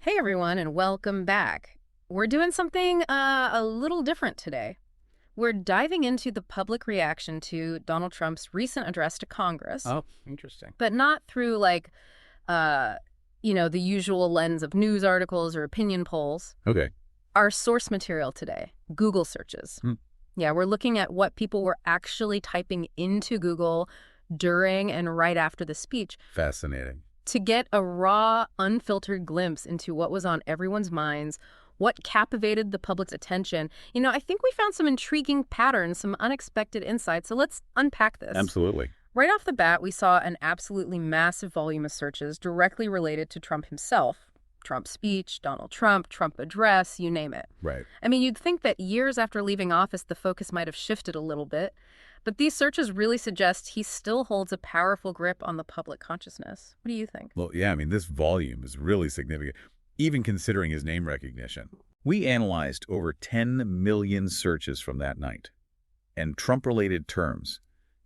Hey everyone, and welcome back. We're doing something a little different today. We're diving into the public reaction to Donald Trump's recent address to Congress, Oh, interesting. but not through uh, the usual lens of news articles or opinion polls. Okay. Our source material today, Google searches. Hmm. Yeah, we're looking at what people were actually typing into Google during and right after the speech, Fascinating. to get a raw, unfiltered glimpse into what was on everyone's minds, what captivated the public's attention. I think we found some intriguing patterns, some unexpected insights, so let's unpack this. Absolutely. Right off the bat, we saw an absolutely massive volume of searches directly related to Trump himself. Trump speech, Donald Trump, Trump address, you name it. Right. I mean, you'd think that years after leaving office, the focus might have shifted a little bit, but these searches really suggest he still holds a powerful grip on the public consciousness. What do you think? Well, yeah, I mean, this volume is really significant, even considering his name recognition. We analyzed over 10 million searches from that night, and Trump-related terms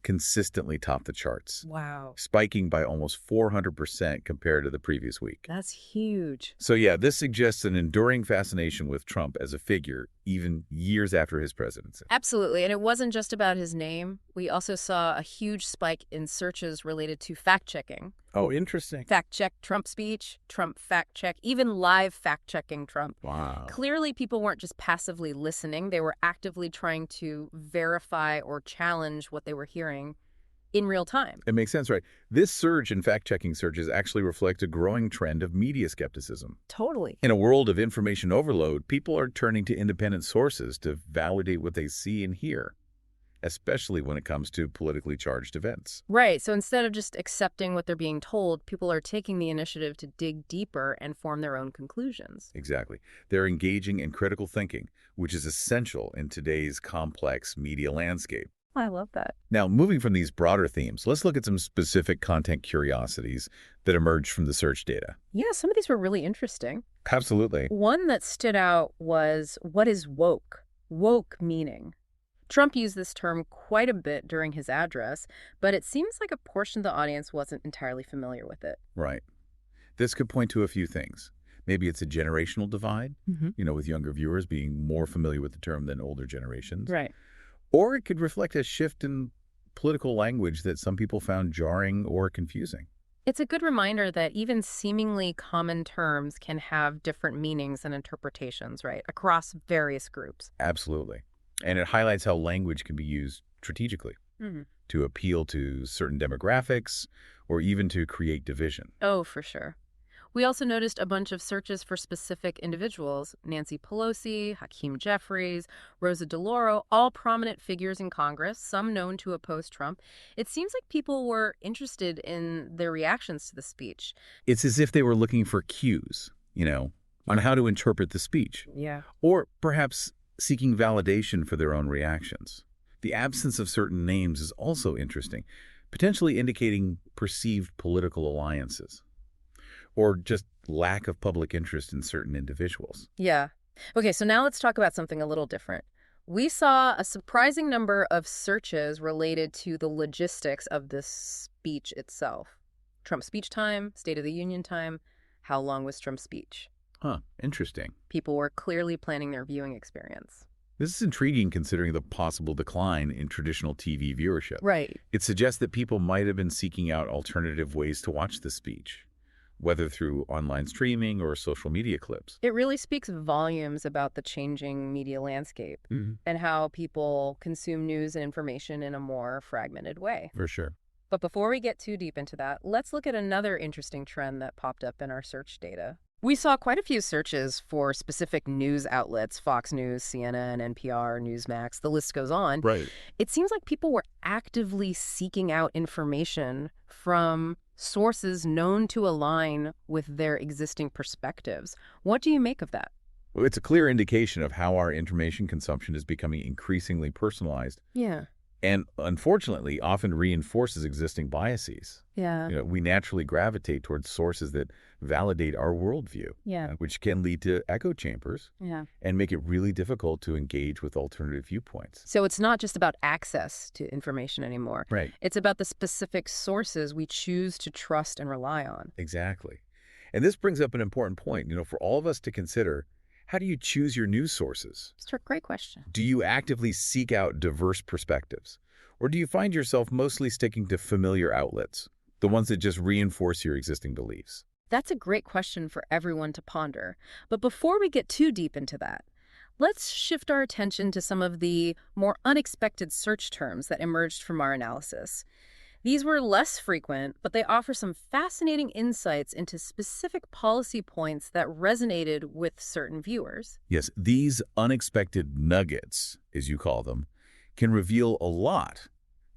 consistently topped the charts, Wow. spiking by almost 400% compared to the previous week. That's huge. So yeah, this suggests an enduring fascination with Trump as a figure, even years after his presidency. Absolutely. And it wasn't just about his name. We also saw a huge spike in searches related to fact-checking. Oh, interesting. Fact-check Trump speech, Trump fact-check, even live fact-checking Trump. Wow. Clearly, people weren't just passively listening. They were actively trying to verify or challenge what they were hearing in real time. It makes sense, right? This surge in fact-checking searches actually reflects a growing trend of media skepticism. Totally. In a world of information overload, people are turning to independent sources to validate what they see and hear, especially when it comes to politically charged events. Right. So instead of just accepting what they're being told, people are taking the initiative to dig deeper and form their own conclusions. Exactly. They're engaging in critical thinking, which is essential in today's complex media landscape. I love that. Now, moving from these broader themes, let's look at some specific content curiosities that emerged from the search data. Yeah, some of these were really interesting. Absolutely. One that stood out was, what is woke? Woke meaning. Trump used this term quite a bit during his address, but it seems like a portion of the audience wasn't entirely familiar with it. Right. This could point to a few things. Maybe it's a generational divide, with younger viewers being more familiar with the term than older generations. Right. Or it could reflect a shift in political language that some people found jarring or confusing. It's a good reminder that even seemingly common terms can have different meanings and interpretations, right, across various groups. Absolutely. And it highlights how language can be used strategically to appeal to certain demographics or even to create division. Oh, for sure. We also noticed a bunch of searches for specific individuals: Nancy Pelosi, Hakeem Jeffries, Rosa DeLauro, all prominent figures in Congress, some known to oppose Trump. It seems like people were interested in their reactions to the speech. It's as if they were looking for cues, on how to interpret the speech. Yeah. Or perhaps seeking validation for their own reactions. The absence of certain names is also interesting, potentially indicating perceived political alliances, or just lack of public interest in certain individuals. Yeah. Okay, so now let's talk about something a little different. We saw a surprising number of searches related to the logistics of this speech itself. Trump's speech time, State of the Union time, how long was Trump's speech? Huh, interesting. People were clearly planning their viewing experience. This is intriguing considering the possible decline in traditional TV viewership. Right. It suggests that people might have been seeking out alternative ways to watch the speech, whether through online streaming or social media clips. It really speaks volumes about the changing media landscape and how people consume news and information in a more fragmented way. For sure. But before we get too deep into that, let's look at another interesting trend that popped up in our search data. We saw quite a few searches for specific news outlets: Fox News, CNN, NPR, Newsmax, the list goes on. Right. It seems like people were actively seeking out information from sources known to align with their existing perspectives. What do you make of that? Well, it's a clear indication of how our information consumption is becoming increasingly personalized Yeah. and, unfortunately, often reinforces existing biases. Yeah. We naturally gravitate towards sources that validate our worldview, Yeah. which can lead to echo chambers Yeah. and make it really difficult to engage with alternative viewpoints. So it's not just about access to information anymore. Right. It's about the specific sources we choose to trust and rely on. Exactly. And this brings up an important point, for all of us to consider. How do you choose your news sources? It's a great question. Do you actively seek out diverse perspectives? Or do you find yourself mostly sticking to familiar outlets, the ones that just reinforce your existing beliefs? That's a great question for everyone to ponder. But before we get too deep into that, let's shift our attention to some of the more unexpected search terms that emerged from our analysis. These were less frequent, but they offer some fascinating insights into specific policy points that resonated with certain viewers. Yes, these unexpected nuggets, as you call them, can reveal a lot.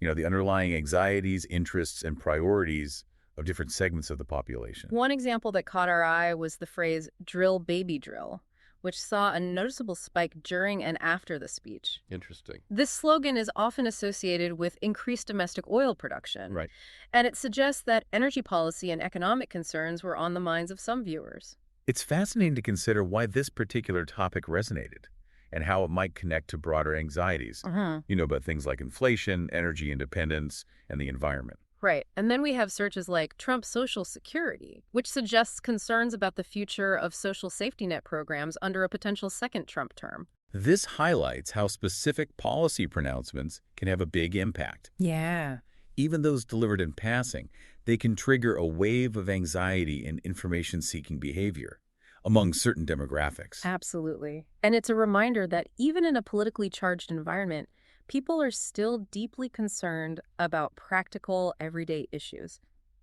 The underlying anxieties, interests, and priorities of different segments of the population. One example that caught our eye was the phrase drill baby drill, which saw a noticeable spike during and after the speech. Interesting. This slogan is often associated with increased domestic oil production, Right. and it suggests that energy policy and economic concerns were on the minds of some viewers. It's fascinating to consider why this particular topic resonated and how it might connect to broader anxieties, about things like inflation, energy independence, and the environment. Right. And then we have searches like Trump Social Security, which suggests concerns about the future of social safety net programs under a potential second Trump term. This highlights how specific policy pronouncements can have a big impact. Yeah. Even those delivered in passing, they can trigger a wave of anxiety and information-seeking behavior among certain demographics. Absolutely. And it's a reminder that even in a politically charged environment, people are still deeply concerned about practical, everyday issues.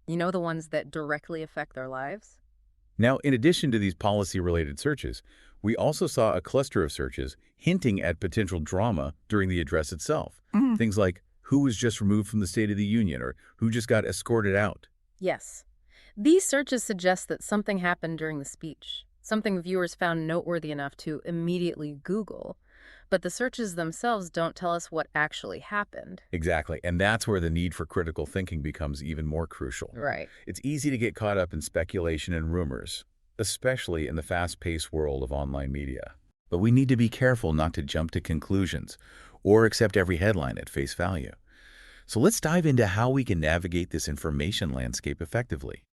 The ones that directly affect their lives? Now, in addition to these policy-related searches, we also saw a cluster of searches hinting at potential drama during the address itself. Things like who was just removed from the State of the Union or who just got escorted out. Yes. These searches suggest that something happened during the speech, something viewers found noteworthy enough to immediately Google. But the searches themselves don't tell us what actually happened. Exactly, and that's where the need for critical thinking becomes even more crucial. Right. It's easy to get caught up in speculation and rumors, especially in the fast-paced world of online media. But we need to be careful not to jump to conclusions or accept every headline at face value. So let's dive into how we can navigate this information landscape effectively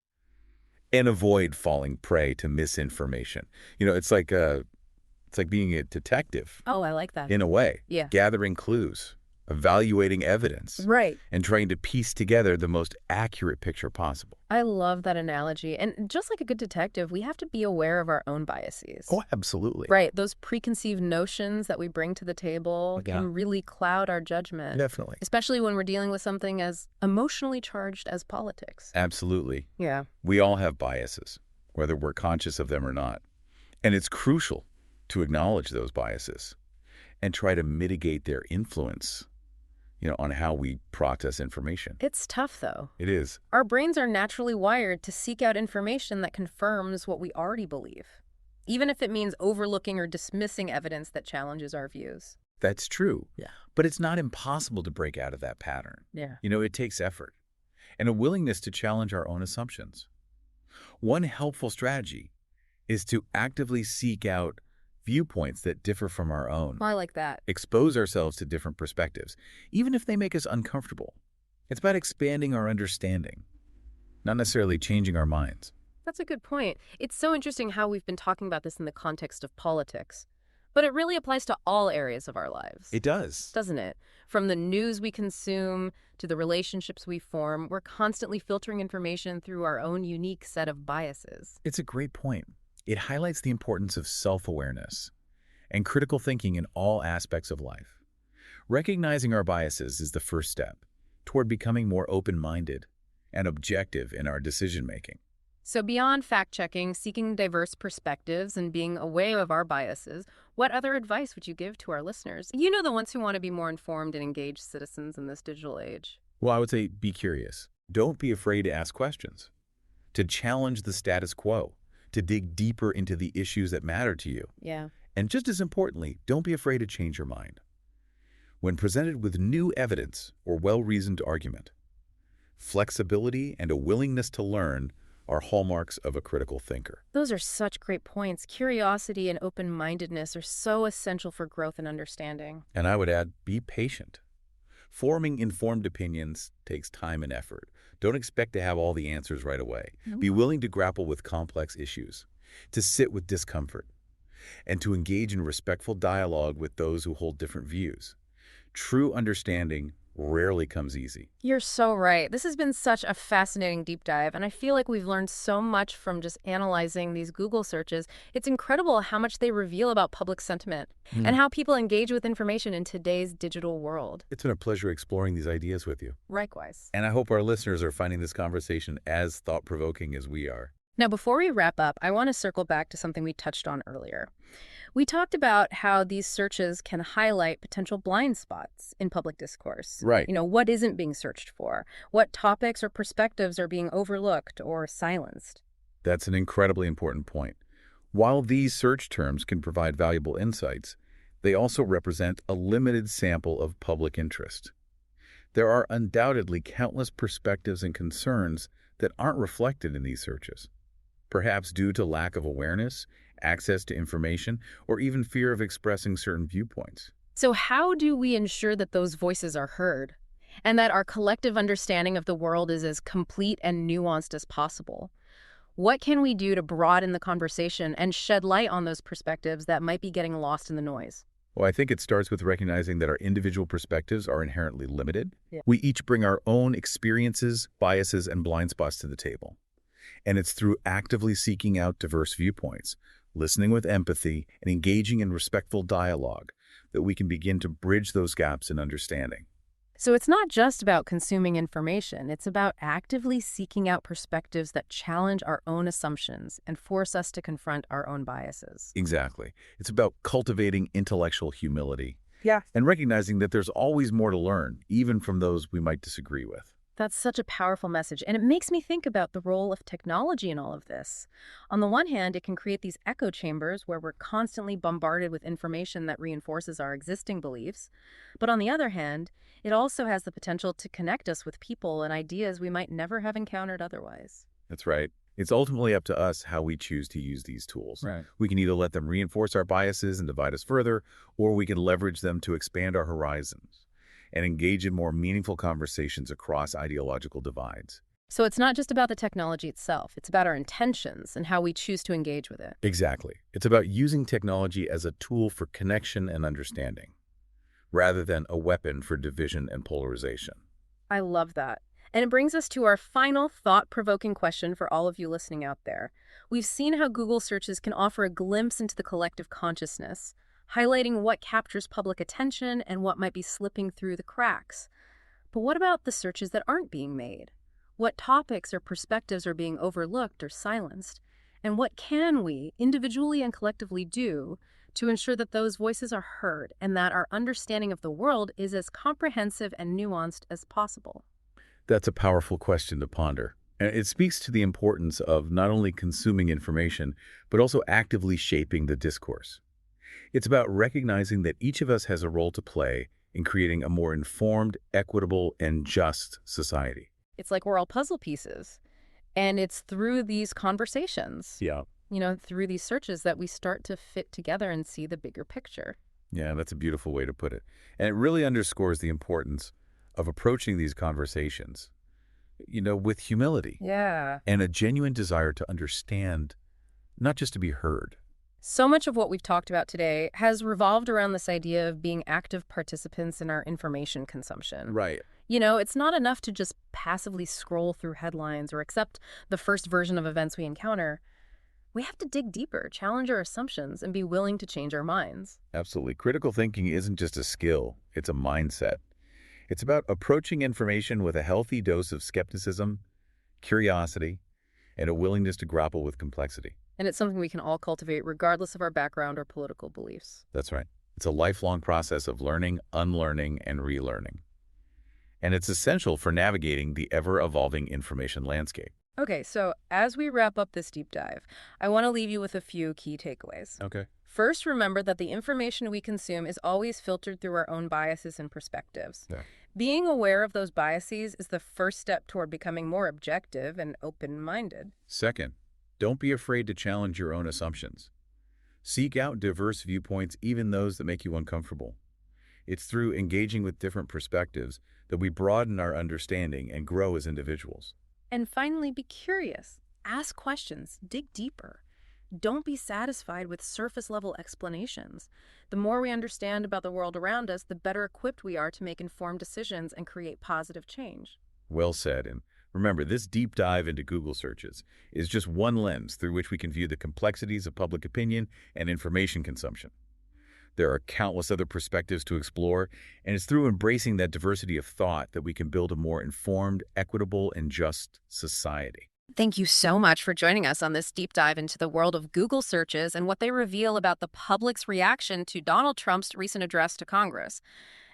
and avoid falling prey to misinformation. It's like being a detective Oh, I like that. in a way, Yeah. gathering clues, evaluating evidence, Right. and trying to piece together the most accurate picture possible. I love that analogy. And just like a good detective, we have to be aware of our own biases. Oh, absolutely. Right. Those preconceived notions that we bring to the table Yeah. can really cloud our judgment, Definitely. especially when we're dealing with something as emotionally charged as politics. Absolutely. Yeah. We all have biases, whether we're conscious of them or not. And it's crucial to acknowledge those biases and try to mitigate their influence, on how we process information. It's tough, though. It is. Our brains are naturally wired to seek out information that confirms what we already believe, even if it means overlooking or dismissing evidence that challenges our views. That's true. Yeah. But it's not impossible to break out of that pattern. Yeah. It takes effort and a willingness to challenge our own assumptions. One helpful strategy is to actively seek out viewpoints that differ from our own. I like that. Expose ourselves to different perspectives, even if they make us uncomfortable. It's about expanding our understanding, not necessarily changing our minds. That's a good point. It's so interesting how we've been talking about this in the context of politics. But it really applies to all areas of our lives. It does. Doesn't it? From the news we consume to the relationships we form, we're constantly filtering information through our own unique set of biases. It's a great point. It highlights the importance of self-awareness and critical thinking in all aspects of life. Recognizing our biases is the first step toward becoming more open-minded and objective in our decision-making. So beyond fact-checking, seeking diverse perspectives, and being aware of our biases, what other advice would you give to our listeners? The ones who want to be more informed and engaged citizens in this digital age. Well, I would say be curious. Don't be afraid to ask questions, to challenge the status quo, to dig deeper into the issues that matter to you. Yeah. And just as importantly, don't be afraid to change your mind. When presented with new evidence or well-reasoned argument, flexibility and a willingness to learn are hallmarks of a critical thinker. Those are such great points. Curiosity and open-mindedness are so essential for growth and understanding. And I would add, be patient. Forming informed opinions takes time and effort. Don't expect to have all the answers right away. No. Be willing to grapple with complex issues, to sit with discomfort, and to engage in respectful dialogue with those who hold different views. True understanding rarely comes easy. You're so right. This has been such a fascinating deep dive, and I feel like we've learned so much from just analyzing these Google searches. It's incredible how much they reveal about public sentiment and how people engage with information in today's digital world. It's been a pleasure exploring these ideas with you. Likewise. And I hope our listeners are finding this conversation as thought-provoking as we are. Now, before we wrap up, I want to circle back to something we touched on earlier. We talked about how these searches can highlight potential blind spots in public discourse. Right. What isn't being searched for? What topics or perspectives are being overlooked or silenced? That's an incredibly important point. While these search terms can provide valuable insights, they also represent a limited sample of public interest. There are undoubtedly countless perspectives and concerns that aren't reflected in these searches, perhaps due to lack of awareness, access to information, or even fear of expressing certain viewpoints. So how do we ensure that those voices are heard and that our collective understanding of the world is as complete and nuanced as possible? What can we do to broaden the conversation and shed light on those perspectives that might be getting lost in the noise? Well, I think it starts with recognizing that our individual perspectives are inherently limited. Yeah. We each bring our own experiences, biases, and blind spots to the table. And it's through actively seeking out diverse viewpoints, listening with empathy, and engaging in respectful dialogue that we can begin to bridge those gaps in understanding. So it's not just about consuming information. It's about actively seeking out perspectives that challenge our own assumptions and force us to confront our own biases. Exactly. It's about cultivating intellectual humility. Yeah. And recognizing that there's always more to learn, even from those we might disagree with. That's such a powerful message, and it makes me think about the role of technology in all of this. On the one hand, it can create these echo chambers where we're constantly bombarded with information that reinforces our existing beliefs. But on the other hand, it also has the potential to connect us with people and ideas we might never have encountered otherwise. That's right. It's ultimately up to us how we choose to use these tools. Right. We can either let them reinforce our biases and divide us further, or we can leverage them to expand our horizons and engage in more meaningful conversations across ideological divides. So it's not just about the technology itself. It's about our intentions and how we choose to engage with it. Exactly. It's about using technology as a tool for connection and understanding, rather than a weapon for division and polarization. I love that. And it brings us to our final thought-provoking question for all of you listening out there. We've seen how Google searches can offer a glimpse into the collective consciousness, highlighting what captures public attention and what might be slipping through the cracks. But what about the searches that aren't being made? What topics or perspectives are being overlooked or silenced? And what can we, individually and collectively, do to ensure that those voices are heard and that our understanding of the world is as comprehensive and nuanced as possible? That's a powerful question to ponder. And it speaks to the importance of not only consuming information, but also actively shaping the discourse. It's about recognizing that each of us has a role to play in creating a more informed, equitable, and just society. It's like we're all puzzle pieces. And it's through these conversations, Yeah. through these searches that we start to fit together and see the bigger picture. Yeah, that's a beautiful way to put it. And it really underscores the importance of approaching these conversations, with humility Yeah. and a genuine desire to understand, not just to be heard. So much of what we've talked about today has revolved around this idea of being active participants in our information consumption. Right. It's not enough to just passively scroll through headlines or accept the first version of events we encounter. We have to dig deeper, challenge our assumptions, and be willing to change our minds. Absolutely. Critical thinking isn't just a skill, it's a mindset. It's about approaching information with a healthy dose of skepticism, curiosity, and a willingness to grapple with complexity. And it's something we can all cultivate regardless of our background or political beliefs. That's right. It's a lifelong process of learning, unlearning, and relearning. And it's essential for navigating the ever-evolving information landscape. Okay, so as we wrap up this deep dive, I want to leave you with a few key takeaways. Okay. First, remember that the information we consume is always filtered through our own biases and perspectives. Yeah. Being aware of those biases is the first step toward becoming more objective and open-minded. Second, don't be afraid to challenge your own assumptions. Seek out diverse viewpoints, even those that make you uncomfortable. It's through engaging with different perspectives that we broaden our understanding and grow as individuals. And finally, be curious. Ask questions. Dig deeper. Don't be satisfied with surface-level explanations. The more we understand about the world around us, the better equipped we are to make informed decisions and create positive change. Well said. And remember, this deep dive into Google searches is just one lens through which we can view the complexities of public opinion and information consumption. There are countless other perspectives to explore, and it's through embracing that diversity of thought that we can build a more informed, equitable, and just society. Thank you so much for joining us on this deep dive into the world of Google searches and what they reveal about the public's reaction to Donald Trump's recent address to Congress.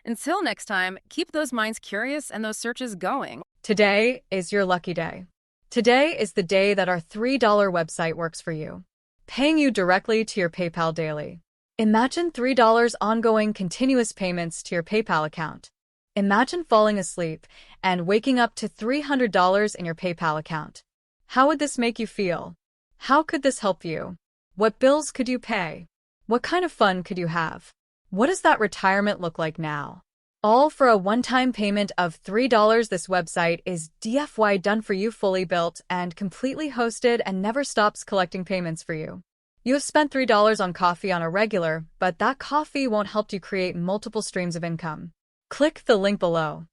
Until next time, keep those minds curious and those searches going. Today is your lucky day. Today is the day that our $3 website works for you, paying you directly to your PayPal daily. Imagine $3 ongoing continuous payments to your PayPal account. Imagine falling asleep and waking up to $300 in your PayPal account. How would this make you feel? How could this help you? What bills could you pay? What kind of fun could you have? What does that retirement look like now? All for a one-time payment of $3. This website is DFY done for you, fully built and completely hosted, and never stops collecting payments for you. You have spent $3 on coffee on a regular, but that coffee won't help you create multiple streams of income. Click the link below.